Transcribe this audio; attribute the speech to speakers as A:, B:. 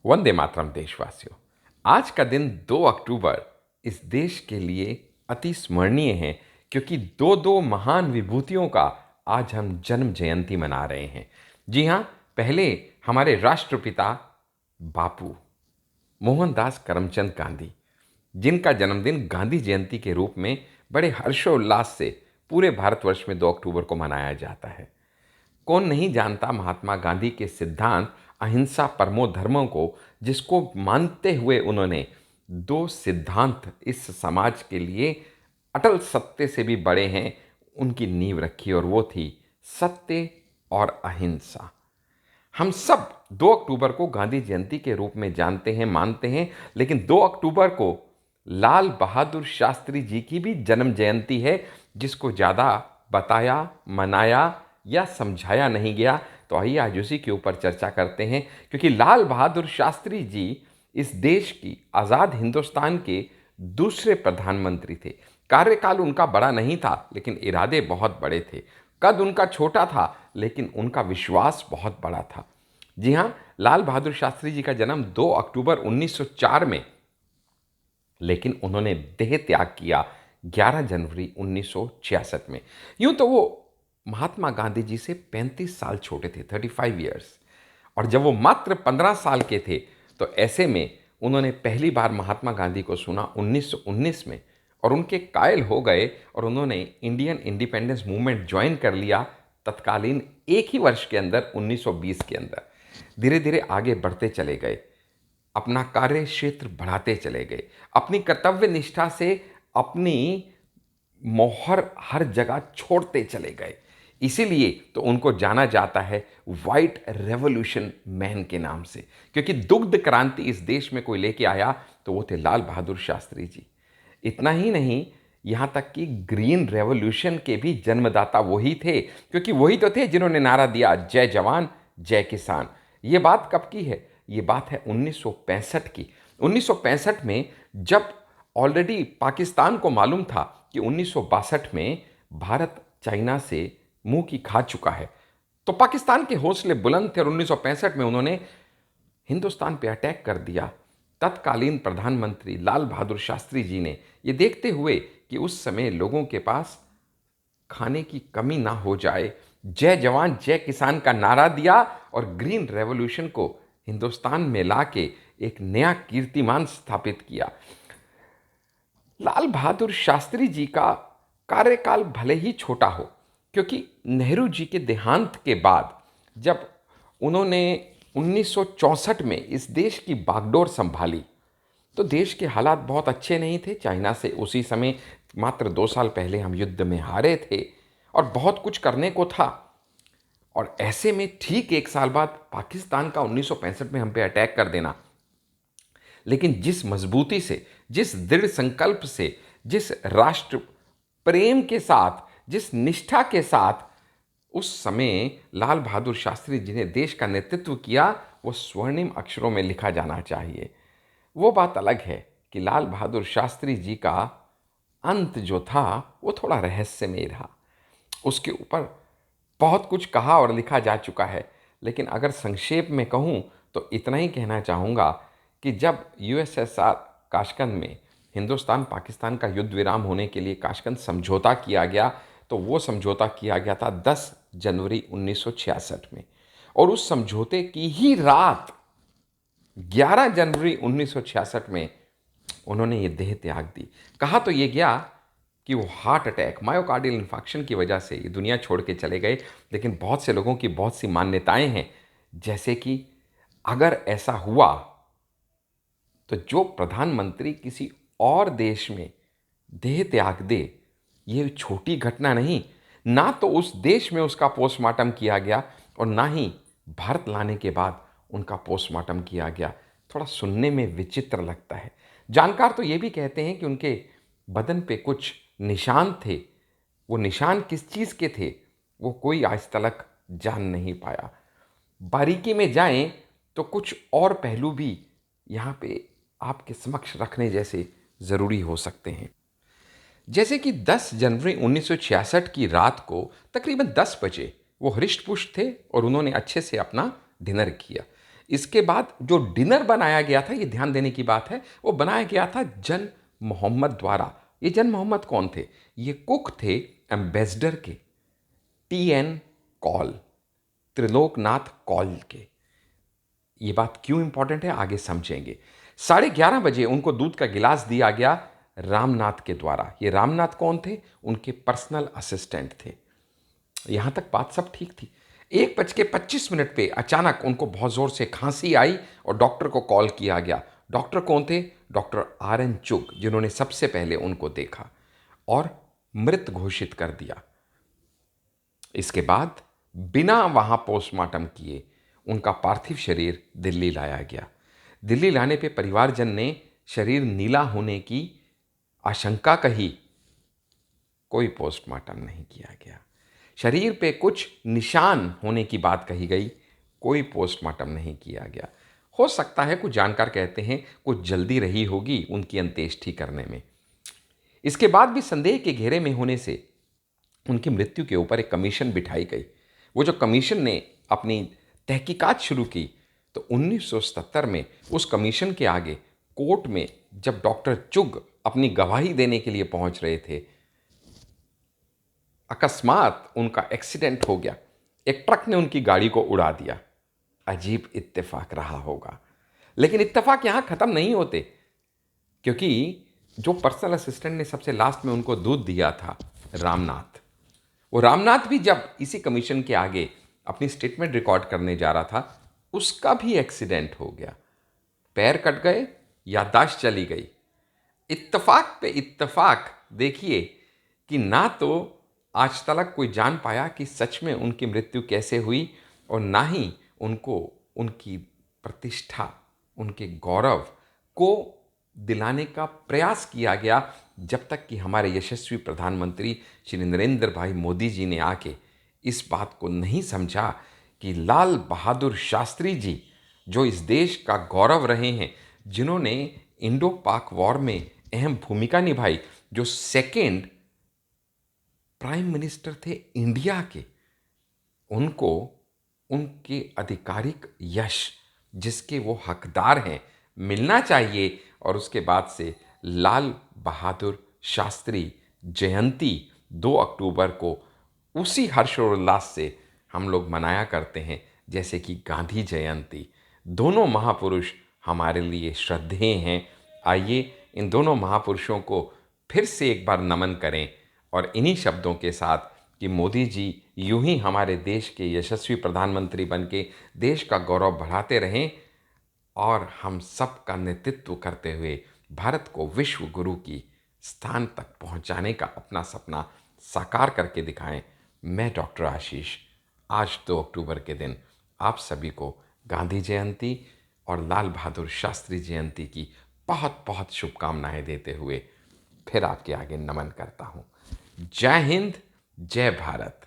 A: वंदे मातरम देशवासियों। आज का दिन 2 अक्टूबर इस देश के लिए अति स्मरणीय है, क्योंकि दो दो महान विभूतियों का आज हम जन्म जयंती मना रहे हैं। जी हाँ, पहले हमारे राष्ट्रपिता बापू मोहनदास करमचंद गांधी, जिनका जन्मदिन गांधी जयंती के रूप में बड़े हर्षोल्लास से पूरे भारतवर्ष में 2 अक्टूबर को मनाया जाता है। कौन नहीं जानता महात्मा गांधी के सिद्धांत अहिंसा परमो धर्मों को, जिसको मानते हुए उन्होंने दो सिद्धांत इस समाज के लिए अटल सत्य से भी बड़े हैं, उनकी नींव रखी, और वो थी सत्य और अहिंसा। हम सब 2 अक्टूबर को गांधी जयंती के रूप में जानते हैं, मानते हैं, लेकिन 2 अक्टूबर को लाल बहादुर शास्त्री जी की भी जन्म जयंती है, जिसको ज़्यादा बताया, मनाया या समझाया नहीं गया। तो आइए आज उसी के ऊपर चर्चा करते हैं, क्योंकि लाल बहादुर शास्त्री जी इस देश की आज़ाद हिंदुस्तान के दूसरे प्रधानमंत्री थे। कार्यकाल उनका बड़ा नहीं था, लेकिन इरादे बहुत बड़े थे। कद उनका छोटा था, लेकिन उनका विश्वास बहुत बड़ा था। जी हाँ, लाल बहादुर शास्त्री जी का जन्म 2 अक्टूबर 1904 में, लेकिन उन्होंने देह त्याग किया 11 जनवरी 1966 में। यूं तो वो महात्मा गांधी जी से 35 साल छोटे थे, 35 ईयर्स। और जब वो मात्र 15 साल के थे, तो ऐसे में उन्होंने पहली बार महात्मा गांधी को सुना 1919 में, और उनके कायल हो गए, और उन्होंने इंडियन इंडिपेंडेंस मूवमेंट ज्वाइन कर लिया तत्कालीन एक ही वर्ष के अंदर, 1920 के अंदर। धीरे धीरे आगे बढ़ते चले गए, अपना कार्य क्षेत्र बढ़ाते चले गए, अपनी कर्तव्य निष्ठा से अपनी मोहर हर जगह छोड़ते चले गए। इसीलिए तो उनको जाना जाता है वाइट रेवोल्यूशन मैन के नाम से, क्योंकि दुग्ध क्रांति इस देश में कोई लेके आया तो वो थे लाल बहादुर शास्त्री जी। इतना ही नहीं, यहाँ तक कि ग्रीन रेवोल्यूशन के भी जन्मदाता वही थे, क्योंकि वही तो थे जिन्होंने नारा दिया जय जवान जय किसान। ये बात कब की है? ये बात है 1965 की। 1965 में जब ऑलरेडी पाकिस्तान को मालूम था कि 1962 में भारत चाइना से मुंह की खा चुका है, तो पाकिस्तान के हौसले बुलंद थे, और 1965 में उन्होंने हिंदुस्तान पे अटैक कर दिया। तत्कालीन प्रधानमंत्री लाल बहादुर शास्त्री जी ने ये देखते हुए कि उस समय लोगों के पास खाने की कमी ना हो जाए, जय जवान जय किसान का नारा दिया, और ग्रीन रेवोल्यूशन को हिंदुस्तान में लाके एक नया कीर्तिमान स्थापित किया। लाल बहादुर शास्त्री जी का कार्यकाल भले ही छोटा हो, क्योंकि नेहरू जी के देहांत के बाद जब उन्होंने 1964 में इस देश की बागडोर संभाली, तो देश के हालात बहुत अच्छे नहीं थे। चाइना से उसी समय मात्र 2 साल पहले हम युद्ध में हारे थे, और बहुत कुछ करने को था। और ऐसे में ठीक 1 साल बाद पाकिस्तान का 1965 में हम पे अटैक कर देना, लेकिन जिस मजबूती से, जिस दृढ़ संकल्प से, जिस राष्ट्र प्रेम के साथ, जिस निष्ठा के साथ उस समय लाल बहादुर शास्त्री जी ने देश का नेतृत्व किया, वो स्वर्णिम अक्षरों में लिखा जाना चाहिए। वो बात अलग है कि लाल बहादुर शास्त्री जी का अंत जो था वो थोड़ा रहस्यमय रहा। उसके ऊपर बहुत कुछ कहा और लिखा जा चुका है, लेकिन अगर संक्षेप में कहूँ तो इतना ही कहना चाहूँगा कि जब यूएसएसआर काशगंज में हिंदुस्तान पाकिस्तान का युद्ध विराम होने के लिए काशगंज समझौता किया गया, तो वो समझौता किया गया था 10 जनवरी 1966 में, और उस समझौते की ही रात 11 जनवरी 1966 में उन्होंने ये देह त्याग दी। कहा तो ये गया कि वो हार्ट अटैक, मायोकार्डियल इन्फाक्शन की वजह से ये दुनिया छोड़ के चले गए, लेकिन बहुत से लोगों की बहुत सी मान्यताएं हैं, जैसे कि अगर ऐसा हुआ तो जो प्रधानमंत्री किसी और देश में देह त्याग दे, ये छोटी घटना नहीं। ना तो उस देश में उसका पोस्टमार्टम किया गया, और ना ही भारत लाने के बाद उनका पोस्टमार्टम किया गया। थोड़ा सुनने में विचित्र लगता है। जानकार तो ये भी कहते हैं कि उनके बदन पे कुछ निशान थे। वो निशान किस चीज़ के थे वो कोई आज तक जान नहीं पाया। बारीकी में जाएं तो कुछ और पहलू भी यहाँ पे आपके समक्ष रखने जैसे ज़रूरी हो सकते हैं। जैसे कि 10 जनवरी 1966 की रात को तकरीबन 10 बजे वो हृष्ट पुष्ट थे, और उन्होंने अच्छे से अपना डिनर किया। इसके बाद जो डिनर बनाया गया था, ये ध्यान देने की बात है, वो बनाया गया था जन मोहम्मद द्वारा। ये जन मोहम्मद कौन थे? ये कुक थे एम्बेसडर के, टी.एन. कॉल, त्रिलोकनाथ कॉल के। ये बात क्यों इंपॉर्टेंट है आगे समझेंगे। 11:30 बजे उनको दूध का गिलास दिया गया रामनाथ के द्वारा। ये रामनाथ कौन थे? उनके पर्सनल असिस्टेंट थे। यहां तक बात सब ठीक थी। 1:25 पे अचानक उनको बहुत जोर से खांसी आई और डॉक्टर को कॉल किया गया। डॉक्टर कौन थे? Doctor R.N. चुग, जिन्होंने सबसे पहले उनको देखा और मृत घोषित कर दिया। इसके बाद बिना वहां पोस्टमार्टम किए उनका पार्थिव शरीर दिल्ली लाया गया। दिल्ली लाने पे परिवारजन ने शरीर नीला होने की आशंका कही, कोई पोस्टमार्टम नहीं किया गया। शरीर पे कुछ निशान होने की बात कही गई, कोई पोस्टमार्टम नहीं किया गया। हो सकता है कुछ जानकार कहते हैं कुछ जल्दी रही होगी उनकी अंत्येष्टि करने में। इसके बाद भी संदेह के घेरे में होने से उनकी मृत्यु के ऊपर एक कमीशन बिठाई गई। वो जो कमीशन ने अपनी तहकीकात शुरू की, तो 1977 में उस कमीशन के आगे कोर्ट में जब डॉक्टर चुग अपनी गवाही देने के लिए पहुंच रहे थे, अकस्मात उनका एक्सीडेंट हो गया। एक ट्रक ने उनकी गाड़ी को उड़ा दिया। अजीब इत्तेफाक रहा होगा, लेकिन इत्तेफाक यहां खत्म नहीं होते, क्योंकि जो पर्सनल असिस्टेंट ने सबसे लास्ट में उनको दूध दिया था, रामनाथ, वो रामनाथ भी जब इसी कमीशन के आगे अपनी स्टेटमेंट रिकॉर्ड करने जा रहा था, उसका भी एक्सीडेंट हो गया। पैर कट गए, याददाश्त चली गई। इत्तेफाक पे इत्तेफाक देखिए कि ना तो आज तक कोई जान पाया कि सच में उनकी मृत्यु कैसे हुई, और ना ही उनको उनकी प्रतिष्ठा, उनके गौरव को दिलाने का प्रयास किया गया, जब तक कि हमारे यशस्वी प्रधानमंत्री श्री नरेंद्र भाई मोदी जी ने आके इस बात को नहीं समझा कि लाल बहादुर शास्त्री जी, जो इस देश का गौरव रहे हैं, जिन्होंने इंडो पाक वॉर में अहम भूमिका निभाई, जो सेकेंड प्राइम मिनिस्टर थे इंडिया के, उनको उनके आधिकारिक यश, जिसके वो हकदार हैं, मिलना चाहिए। और उसके बाद से लाल बहादुर शास्त्री जयंती 2 अक्टूबर को उसी हर्षोल्लास से हम लोग मनाया करते हैं जैसे कि गांधी जयंती। दोनों महापुरुष हमारे लिए श्रद्धेय हैं। आइए इन दोनों महापुरुषों को फिर से एक बार नमन करें, और इन्हीं शब्दों के साथ कि मोदी जी यूं ही हमारे देश के यशस्वी प्रधानमंत्री बन के देश का गौरव बढ़ाते रहें, और हम सब का नेतृत्व करते हुए भारत को विश्व गुरु की स्थान तक पहुंचाने का अपना सपना साकार करके दिखाएं। मैं डॉक्टर आशीष आज 2 अक्टूबर के दिन आप सभी को गांधी जयंती और लाल बहादुर शास्त्री जयंती की बहुत बहुत शुभकामनाएं देते हुए फिर आपके आगे नमन करता हूं। जय हिंद, जय भारत।